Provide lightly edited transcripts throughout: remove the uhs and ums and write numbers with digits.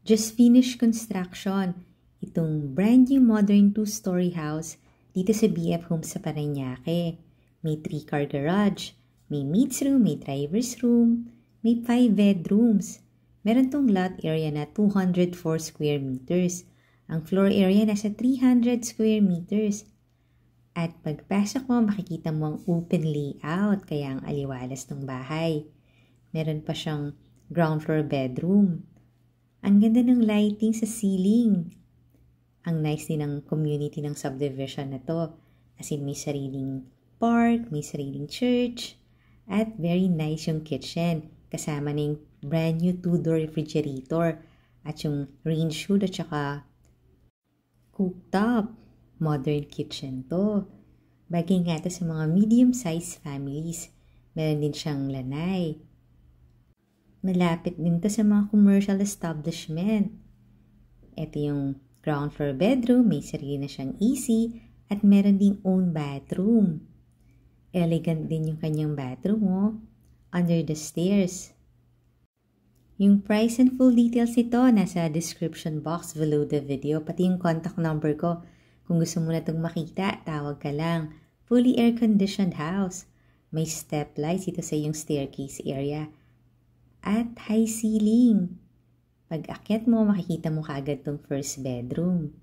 Just finished construction. Itong brand new modern 2-story house dito sa BF Homes sa Parañaque. May 3-car garage, may maid's room, may driver's room, may 5 bedrooms. Meron tong lot area na 204 square meters. Ang floor area nasa 300 square meters. At pagpasok mo, makikita mo ang open layout, kaya ang aliwalas ng bahay. Meron pa siyang ground floor bedroom. Ang ganda ng lighting sa ceiling. Ang nice din ng community ng subdivision na to. As in, may sariling park, may sariling church, at very nice yung kitchen. Kasama na yung brand new 2-door refrigerator at yung range hood at saka cooktop. Modern kitchen to. Bagay nga to sa mga medium-sized families. Meron din siyang lanay. Malapit din to sa mga commercial establishment. Ito yung ground floor bedroom, may sarili na siyang AC, at meron ding own bathroom. Elegant din yung kanyang bathroom, oh, under the stairs. Yung price and full details nito nasa description box below the video, pati yung contact number ko. Kung gusto mo na itong makita, tawag ka lang. Fully air-conditioned house. May step lights dito sa yung staircase area. At high ceiling. Pag akyat mo, makikita mo kaagad tong first bedroom.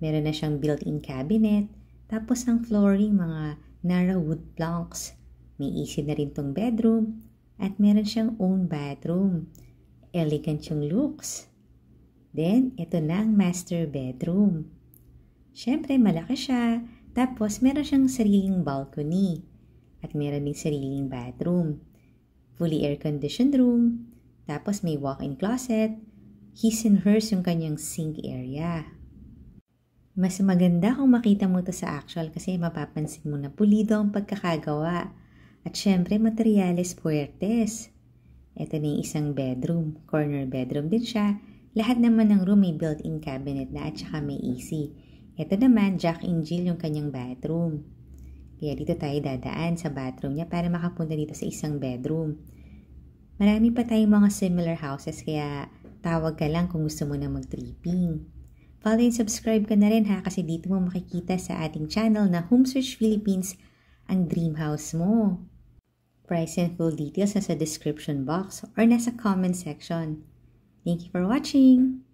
Meron na siyang built-in cabinet. Tapos ang flooring, mga narrow wood planks. May AC na rin tong bedroom. At meron siyang own bathroom. Elegant yung looks. Then, ito na ang master bedroom. Siyempre, malaki siya. Tapos, meron siyang sariling balcony. At meron din sariling bathroom. Fully air-conditioned room. Tapos, may walk-in closet. His and hers yung kanyang sink area. Mas maganda kung makita mo to sa actual kasi mapapansin mo na pulido ang pagkakagawa. At siyempre, materyales puwertes. Ito na yung isang bedroom. Corner bedroom din siya. Lahat naman ng room may built-in cabinet na at saka may AC. Ito naman, Jack and Jill yung kanyang bathroom. Kaya dito tayo dadaan sa bathroom niya para makapunta dito sa isang bedroom. Marami pa tayong mga similar houses kaya tawag ka lang kung gusto mo na mag-tripping. Follow and subscribe ka na rin ha kasi dito mo makikita sa ating channel na Home Search Philippines ang dream house mo. Price and full details nasa description box or nasa comment section. Thank you for watching!